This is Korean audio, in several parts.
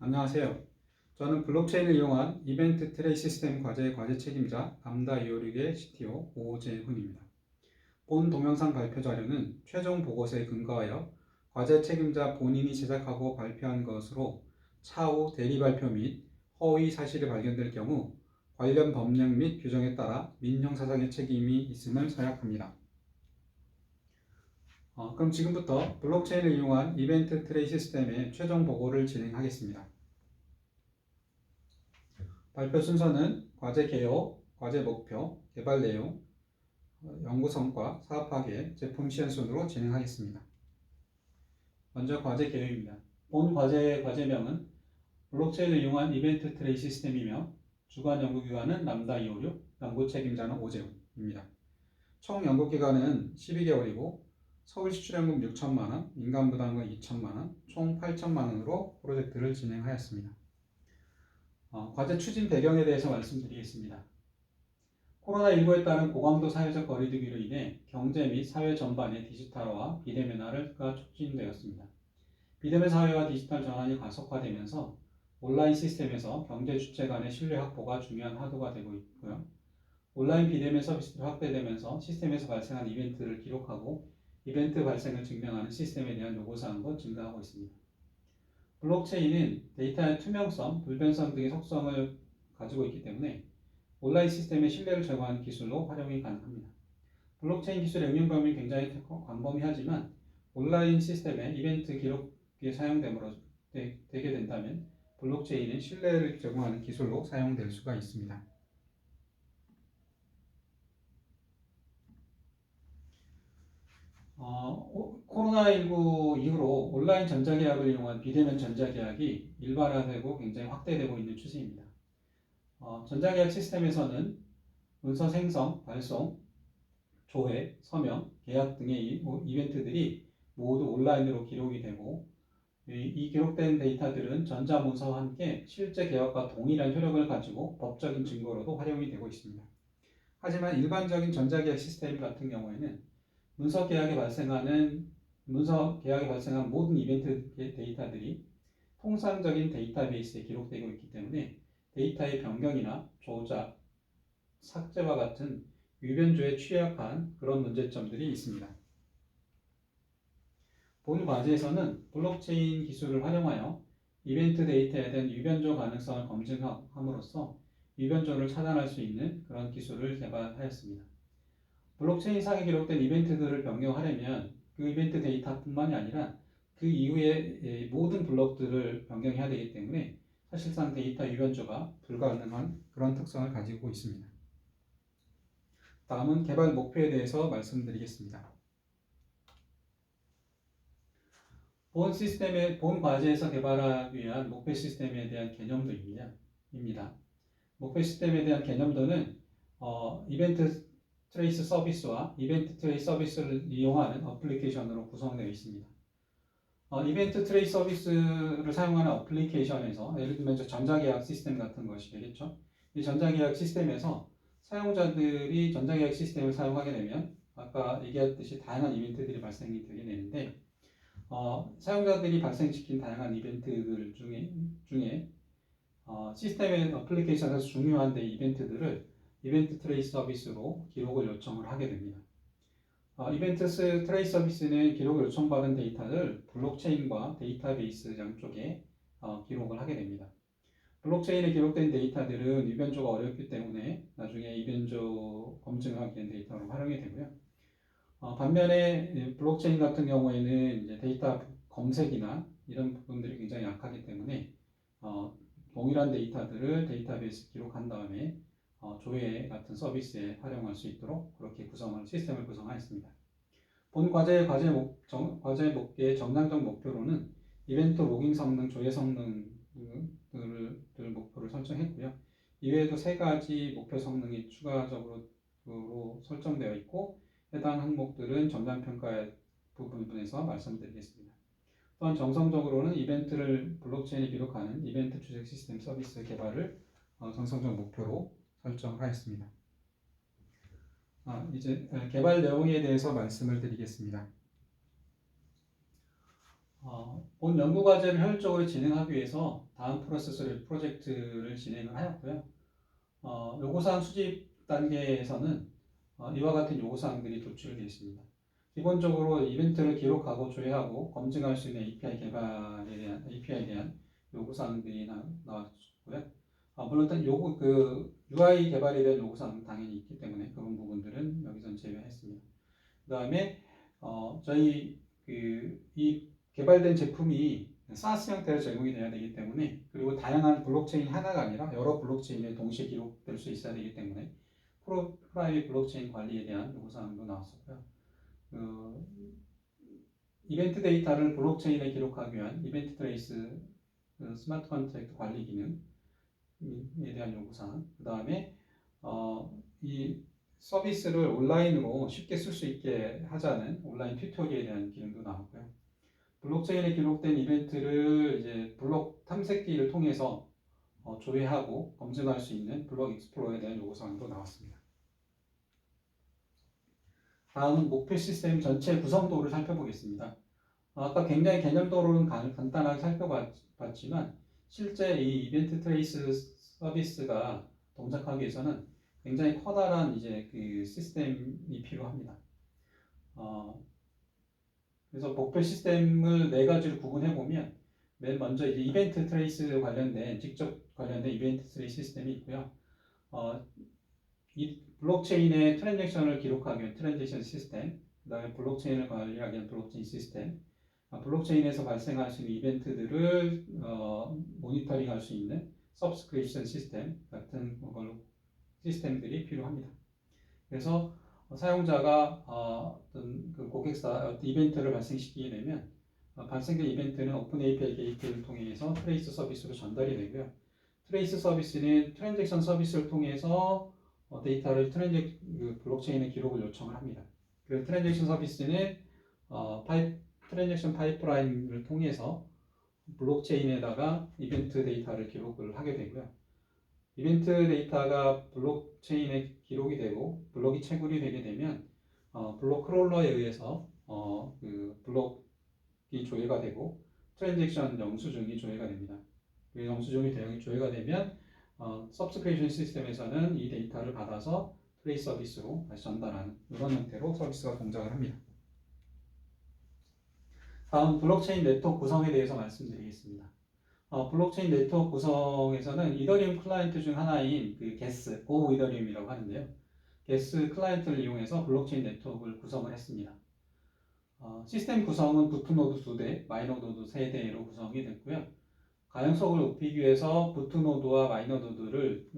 안녕하세요. 저는 블록체인을 이용한 이벤트 트레이 시스템 과제 책임자 람다 256의 CTO 오재훈입니다. 본 동영상 발표 자료는 최종 보고서에 근거하여 과제 책임자 본인이 제작하고 발표한 것으로 차후 대리 발표 및 허위 사실이 발견될 경우 관련 법령 및 규정에 따라 민형사상의 책임이 있음을 서약합니다. 그럼 지금부터 블록체인을 이용한 이벤트 트레이 시스템의 최종 보고를 진행하겠습니다. 발표 순서는 과제 개요, 과제 목표, 개발 내용, 연구 성과, 사업 파괴, 제품 시연 순으로 진행하겠습니다. 먼저 과제 개요입니다. 본 과제명은 블록체인을 이용한 이벤트 트레이 시스템이며 주관 연구기관은 람다 256, 연구 책임자는 오재훈입니다. 총 연구기간은 12개월이고 서울시 출연금 6천만원, 민간부담금 2천만원, 총 8천만원으로 프로젝트를 진행하였습니다. 과제 추진 배경에 대해서 말씀드리겠습니다. 코로나19에 따른 고강도 사회적 거리두기로 인해 경제 및 사회 전반의 디지털화와 비대면화가 촉진되었습니다. 비대면 사회와 디지털 전환이 가속화되면서 온라인 시스템에서 경제 주체 간의 신뢰 확보가 중요한 화두가 되고 있고요. 온라인 비대면 서비스도 확대되면서 시스템에서 발생한 이벤트를 기록하고 이벤트 발생을 증명하는 시스템에 대한 요구사항도 증가하고 있습니다. 블록체인은 데이터의 투명성, 불변성 등의 속성을 가지고 있기 때문에 온라인 시스템의 신뢰를 제거하는 기술로 활용이 가능합니다. 블록체인 기술의 응용 범위는 굉장히 광범위하지만 온라인 시스템의 이벤트 기록에 되게 된다면 블록체인은 신뢰를 제공하는 기술로 사용될 수가 있습니다. 코로나19 이후로 온라인 전자계약을 이용한 비대면 전자계약이 일반화되고 굉장히 확대되고 있는 추세입니다. 전자계약 시스템에서는 문서 생성, 발송, 조회, 서명, 계약 등의 이벤트들이 모두 온라인으로 기록이 되고 이 기록된 데이터들은 전자문서와 함께 실제 계약과 동일한 효력을 가지고 법적인 증거로도 활용이 되고 있습니다. 하지만 일반적인 전자계약 시스템 같은 경우에는 문서 계약에 발생한 모든 이벤트 데이터들이 통상적인 데이터베이스에 기록되고 있기 때문에 데이터의 변경이나 조작, 삭제와 같은 위변조에 취약한 그런 문제점들이 있습니다. 본 과제에서는 블록체인 기술을 활용하여 이벤트 데이터에 대한 위변조 가능성을 검증함으로써 위변조를 차단할 수 있는 그런 기술을 개발하였습니다. 블록체인상에 기록된 이벤트들을 변경하려면 그 이벤트 데이터뿐만이 아니라 그 이후에 모든 블록들을 변경해야 되기 때문에 사실상 데이터 위변조가 불가능한 그런 특성을 가지고 있습니다. 다음은 개발 목표에 대해서 말씀드리겠습니다. 본 과제에서 개발하기 위한 목표 시스템에 대한 개념도입니다. 목표 시스템에 대한 개념도는 이벤트 트레이스 서비스와 이벤트 트레이스 서비스를 이용하는 어플리케이션으로 구성되어 있습니다. 이벤트 트레이스 서비스를 사용하는 어플리케이션에서 예를 들면 전자계약 시스템 같은 것이 되겠죠. 이 전자계약 시스템에서 사용자들이 전자계약 시스템을 사용하게 되면 아까 얘기했듯이 다양한 이벤트들이 발생이 되게 되는데 사용자들이 발생시킨 다양한 이벤트들 중에 시스템의 어플리케이션에서 중요한 이벤트들을 이벤트 트레이스 서비스로 기록을 요청을 하게 됩니다. 이벤트 트레이스 서비스는 기록을 요청받은 데이터를 블록체인과 데이터베이스 양쪽에 기록을 하게 됩니다. 블록체인에 기록된 데이터들은 위변조가 어렵기 때문에 나중에 위변조 검증하기 위한 데이터로 활용이 되고요. 반면에 블록체인 같은 경우에는 이제 데이터 검색이나 이런 부분들이 굉장히 약하기 때문에 동일한 데이터들을 데이터베이스 기록한 다음에 조회 같은 서비스에 활용할 수 있도록 그렇게 시스템을 구성하였습니다. 본 과제의 정량적 목표로는 이벤트 로깅 성능, 조회 성능 등을 목표를 설정했고요. 이외에도 3가지 목표 성능이 추가적으로 설정되어 있고 해당 항목들은 전담평가 부분에서 말씀드리겠습니다. 또한 정성적으로는 이벤트를 블록체인에 기록하는 이벤트 추적 시스템 서비스 개발을 정성적 목표로 설정하였습니다. 이제 개발 내용에 대해서 말씀을 드리겠습니다. 본 연구 과제를 효율적으로 진행하기 위해서 다음 프로젝트를 진행을 하였고요. 요구사항 수집 단계에서는 이와 같은 요구사항들이 도출되어 있습니다. 기본적으로 이벤트를 기록하고 조회하고 검증할 수 있는 API에 대한 요구사항들이 나왔고요. 물론 UI 개발에 대한 요구사항은 당연히 있기 때문에 그런 부분들은 여기서 제외했습니다. 그 다음에 저희 이 개발된 제품이 SaaS 형태로 제공이 돼야 되기 때문에, 그리고 다양한 블록체인이 하나가 아니라 여러 블록체인에 동시에 기록될 수 있어야 되기 때문에 프라이빗 블록체인 관리에 대한 요구사항도 나왔었고요. 이벤트 데이터를 블록체인에 기록하기 위한 이벤트 트레이스 스마트 컨트랙트 관리 기능에 대한 요구사항, 그 다음에 이 서비스를 온라인으로 쉽게 쓸 수 있게 하자는 온라인 튜토리얼에 대한 기능도 나왔고요. 블록체인에 기록된 이벤트를 이제 블록 탐색기를 통해서 조회하고 검증할 수 있는 블록 익스플로러에 대한 요구사항도 나왔습니다. 다음은 목표 시스템 전체 구성도를 살펴보겠습니다. 아까 굉장히 개념도로는 간단하게 살펴봤지만 실제 이 이벤트 트레이스 서비스가 동작하기 위해서는 굉장히 커다란 이제 그 시스템이 필요합니다. 그래서 목표 시스템을 네 가지로 구분해 보면, 맨 먼저 이제 이벤트 트레이스 직접 관련된 이벤트 트레이스 시스템이 있고요. 이 블록체인의 트랜잭션을 기록하기 위한 트랜잭션 시스템, 그 다음에 블록체인을 관리하기 위한 블록체인 시스템, 블록체인에서 발생할 수 있는 이벤트들을 모니터링할 수 있는 서브스크립션 시스템 같은 시스템들이 필요합니다. 그래서 사용자가 어떤 그 고객사 이벤트를 발생시키게 되면 발생된 이벤트는 오픈 API 게이트를 통해서 트레이스 서비스로 전달이 되고요. 트레이스 서비스는 트랜잭션 서비스를 통해서 데이터를 블록체인의 기록을 요청을 합니다. 그래서 트랜잭션 서비스는 트랜잭션 파이프라인을 통해서 블록체인에다가 이벤트 데이터를 기록을 하게 되고요. 이벤트 데이터가 블록체인에 기록이 되고 블록이 채굴이 되게 되면 블록 크롤러에 의해서 그 블록이 조회가 되고 트랜잭션 영수증이 조회가 됩니다. 그 영수증이 조회가 되면 서브스크립션 시스템에서는 이 데이터를 받아서 트레이스 서비스로 다시 전달하는 이런 형태로 서비스가 동작을 합니다. 다음 블록체인 네트워크 구성에 대해서 말씀드리겠습니다. 블록체인 네트워크 구성에서는 이더리움 클라이언트 중 하나인 그 게스, 고 이더리움이라고 하는데요. 게스 클라이언트를 이용해서 블록체인 네트워크를 구성을 했습니다. 시스템 구성은 부트노드 2대, 마이너노드 3대로 구성이 됐고요. 가용성을 높이기 위해서 부트노드와 마이너노드를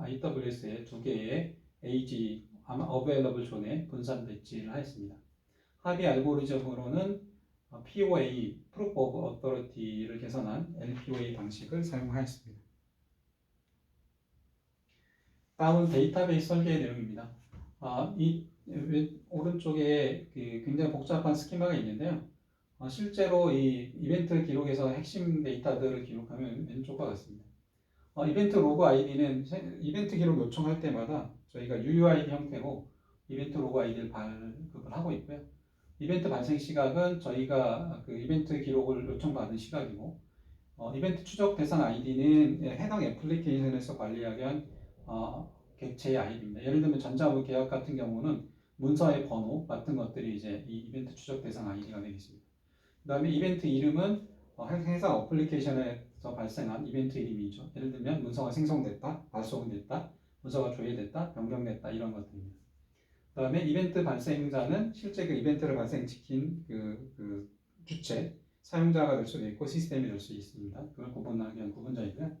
AWS에 2개의 AG, Available 존에 분산 배치를 하였습니다. 합의 알고리즘으로는 POA, Proof of Authority를 개선한 LPOA 방식을 사용하였습니다. 다음은 데이터베이스 설계의 내용입니다. 이 오른쪽에 굉장히 복잡한 스키마가 있는데요. 실제로 이 이벤트 기록에서 핵심 데이터들을 기록하면 왼쪽과 같습니다. 이벤트 로그 아이디는 이벤트 기록 요청할 때마다 저희가 UUID 형태로 이벤트 로그 아이디를 발급을 하고 있고요. 이벤트 발생 시각은 저희가 그 이벤트 기록을 요청받은 시각이고, 이벤트 추적 대상 아이디는 해당 애플리케이션에서 관리하기 위한 객체의 아이디입니다. 예를 들면 전자부 계약 같은 경우는 문서의 번호 같은 것들이 이제 이 이벤트 추적 대상 아이디가 되겠습니다. 그 다음에 이벤트 이름은 해당 애플리케이션에서 발생한 이벤트 이름이죠. 예를 들면 문서가 생성됐다, 발송됐다, 문서가 조회됐다, 변경됐다 이런 것들입니다. 그 다음에 이벤트 발생자는 실제 그 이벤트를 발생시킨 그 주체, 사용자가 될 수도 있고 시스템이 될 수 있습니다. 그걸 구분하기 위한 구분자이고요.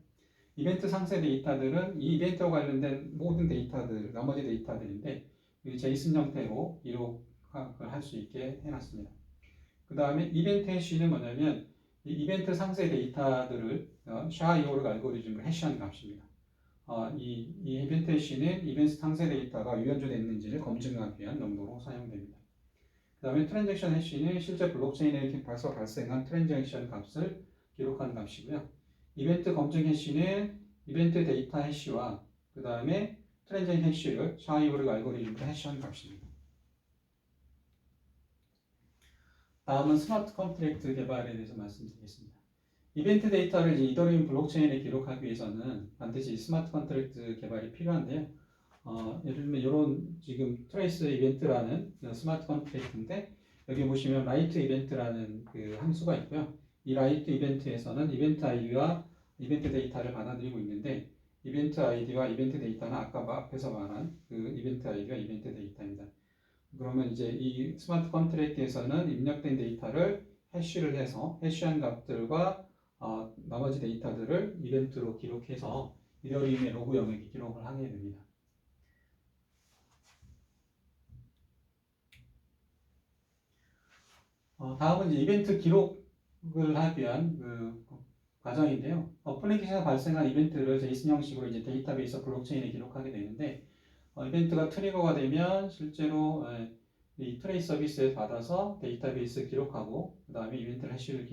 이벤트 상세 데이터들은 이 이벤트와 관련된 모든 데이터들, 나머지 데이터들인데 제이슨 형태로 기록을 할 수 있게 해놨습니다. 그 다음에 이벤트 해시는 뭐냐면 이 이벤트 상세 데이터들을 샤이오르 알고리즘으로 해시한 값입니다. 이 이벤트 해시는 이벤트 상세 데이터가 유연조됐는지를 검증하기 위한 용도로 사용됩니다. 그 다음에 트랜잭션 해시는 실제 블록체인에 발생한 트랜잭션 값을 기록한 값이고요. 이벤트 검증 해시는 이벤트 데이터 해시와 그 다음에 트랜잭션 해시를 샤이오르 알고리즘으로 해시한 값입니다. 다음은 스마트 컨트랙트 개발에 대해서 말씀드리겠습니다. 이벤트 데이터를 이제 이더리움 블록체인에 기록하기 위해서는 반드시 스마트 컨트랙트 개발이 필요한데요. 예를 들면 이런 지금 트레이스 이벤트라는 스마트 컨트랙트인데 여기 보시면 라이트 이벤트라는 그 함수가 있고요. 이 라이트 이벤트에서는 이벤트 아이디와 이벤트 데이터를 받아들이고 있는데 이벤트 아이디와 이벤트 데이터는 아까 앞에서 말한 그 이벤트 아이디와 이벤트 데이터입니다. 그러면 이제 이 스마트 컨트랙트에서는 입력된 데이터를 해시를 해서 해시한 값들과 나머지 데이터들을 이벤트로 기록해서 이더리움의 로그 영역에 기록을 하게 됩니다. 다음은 이제 이벤트 기록을 하기 위한 그 과정인데요. 어플리케이션에서 발생한 이벤트를 제이슨 형식으로 이제 데이터베이스 블록체인에 기록하게 되는데 이벤트가 트리거가 되면 실제로 이 트레이스 서비스에 받아서 데이터베이스 기록하고 그 다음에 이벤트 해시를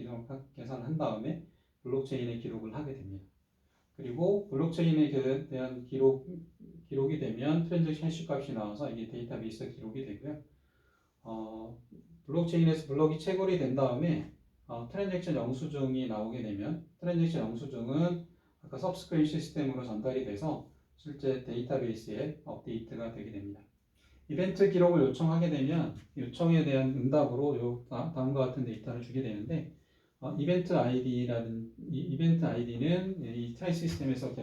계산한 다음에 블록체인에 기록을 하게 됩니다. 그리고 블록체인에 대한 기록이 되면 트랜잭션 해시 값이 나와서 이게 데이터베이스 기록이 되고요. 블록체인에서 블록이 채굴이 된 다음에 트랜잭션 영수증이 나오게 되면 트랜잭션 영수증은 아까 서브스크린 시스템으로 전달이 돼서 실제 데이터베이스에 업데이트가 되게 됩니다. 이벤트 기록을 요청하게 되면 요청에 대한 응답으로 다음과 같은 데이터를 주게 되는데 이벤트 아이디는 이 트레이스 시스템에서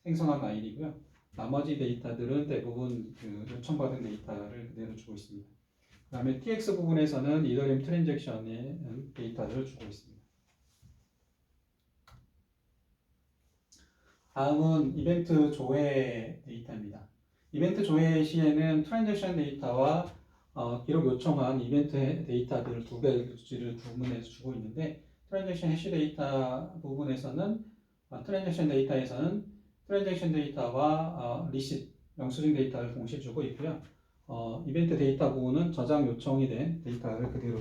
생성한 아이디고요. 나머지 데이터들은 대부분 요청받은 데이터를 그대로 주고 있습니다. 그 다음에 TX 부분에서는 이더리움 트랜잭션의 데이터를 주고 있습니다. 다음은 이벤트 조회 데이터입니다. 이벤트 조회 시에는 트랜잭션 데이터와 기록 요청한 이벤트 데이터들을 두 가지를 구분해서 주고 있는데 트랜잭션 해시 데이터 부분에서는 트랜잭션 데이터에서는 트랜잭션 데이터와 리시트 영수증 데이터를 동시에 주고 있고요. 이벤트 데이터 부분은 저장 요청이 된 데이터를 그대로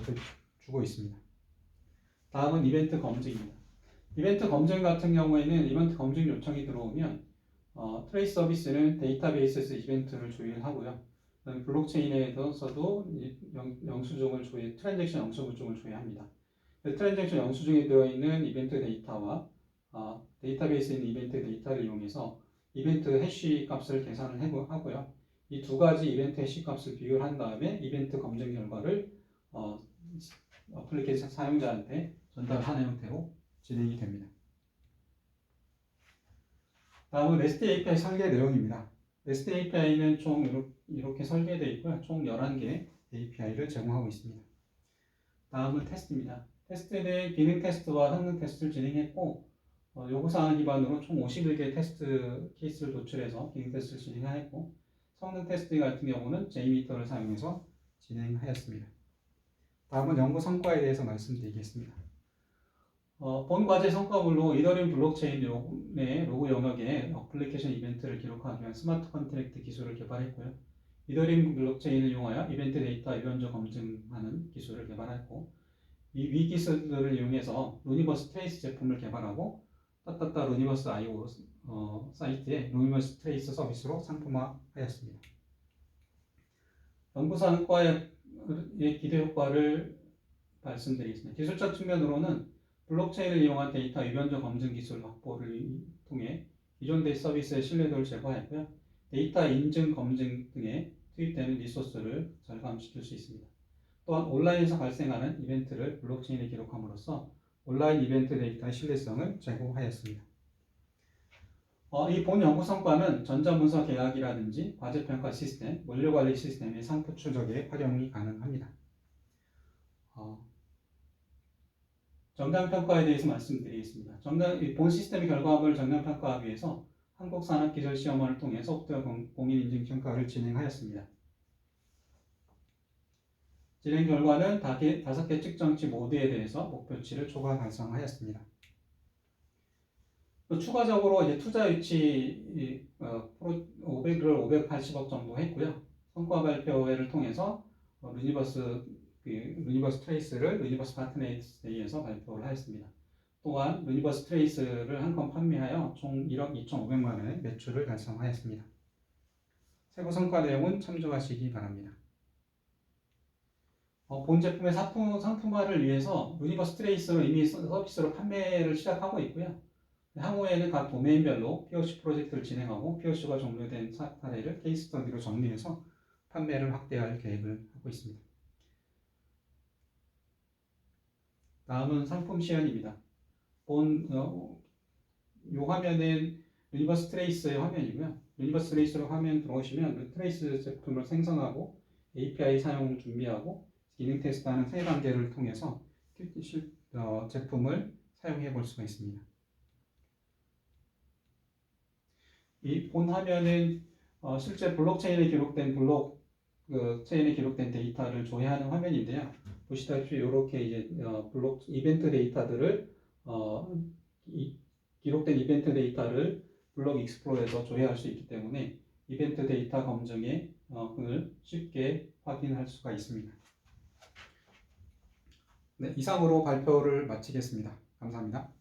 주고 있습니다. 다음은 이벤트 검증입니다. 이벤트 검증 같은 경우에는 이벤트 검증 요청이 들어오면 트레이스 서비스는 데이터베이스에서 이벤트를 조회하고요. 블록체인에서도 영수증을 트랜잭션 영수증을 조회합니다. 트랜잭션 영수증에 들어있는 이벤트 데이터와 데이터베이스에 있는 이벤트 데이터를 이용해서 이벤트 해시 값을 계산을 하고요. 이 두 가지 이벤트 해시 값을 비교한 다음에 이벤트 검증 결과를 어플리케이션 사용자한테 전달하는 형태로 진행이 됩니다. 다음은 REST API 설계 내용입니다. REST API는 총 이렇게 설계되어 있고요. 총 11개 API를 제공하고 있습니다. 다음은 테스트입니다. 테스트는 기능 테스트와 성능 테스트를 진행했고 요구사항 기반으로 총 51개 테스트 케이스를 도출해서 기능 테스트를 진행하였고 성능 테스트 같은 경우는 JMeter를 사용해서 진행하였습니다. 다음은 연구 성과에 대해서 말씀드리겠습니다. 본 과제 성과물로 이더리움 블록체인의 로그 영역에 어플리케이션 이벤트를 기록하기 위한 스마트 컨트랙트 기술을 개발했고요. 이더리움 블록체인을 이용하여 이벤트 데이터 유연적 검증하는 기술을 개발했고 이 위 기술들을 이용해서 루니버스 트레이스 제품을 개발하고 루니버스 IO 사이트에 루니버스 트레이스 서비스로 상품화하였습니다. 연구 성과의 기대 효과를 말씀드리겠습니다. 기술적 측면으로는 블록체인을 이용한 데이터 유연적 검증 기술 확보를 통해 기존 데이터 서비스의 신뢰도를 제고하였고요. 데이터 인증 검증 등에 투입되는 리소스를 절감시킬 수 있습니다. 또한 온라인에서 발생하는 이벤트를 블록체인에 기록함으로써 온라인 이벤트 데이터의 신뢰성을 제고하였습니다. 이 본 연구 성과는 전자문서 계약이라든지 과제평가 시스템, 원료관리 시스템의 상표 추적에 활용이 가능합니다. 정량평가에 대해서 말씀드리겠습니다. 본 시스템의 결과물을 정량평가하기 위해서 한국산업기술시험원을 통해 소프트웨어 공인인증 평가를 진행하였습니다. 진행 결과는 5개 측정치 모드에 대해서 목표치를 초과 달성하였습니다. 또 추가적으로 이제 투자 유치 580억 정도 했고요. 성과 발표회를 통해서 루니버스 트레이스를 루니버스 파트너스에 의해서 발표를 하였습니다. 또한 루니버스 트레이스를 한 건 판매하여 총 1억 2,500만 원의 매출을 달성하였습니다. 세부 성과 내용은 참조하시기 바랍니다. 본 제품의 상품화를 위해서 유니버스 트레이스를 이미 서비스로 판매를 시작하고 있고요. 향후에는 각 도메인별로 POC 프로젝트를 진행하고 POC가 종료된 사례를 케이스 스터디로 정리해서 판매를 확대할 계획을 하고 있습니다. 다음은 상품 시연입니다. 이 화면은 유니버스 트레이스의 화면이고요. 유니버스 트레이스로 화면 들어오시면 트레이스 제품을 생성하고 API 사용 준비하고 기능 테스트하는 세 단계를 통해서 제품을 사용해 볼 수가 있습니다. 이 본 화면은 실제 블록체인에 기록된 체인에 기록된 데이터를 조회하는 화면인데요. 보시다시피 이렇게 이제 블록 이벤트 데이터들을 기록된 이벤트 데이터를 블록 익스플로러에서 조회할 수 있기 때문에 이벤트 데이터 검증을 쉽게 확인할 수가 있습니다. 네, 이상으로 발표를 마치겠습니다. 감사합니다.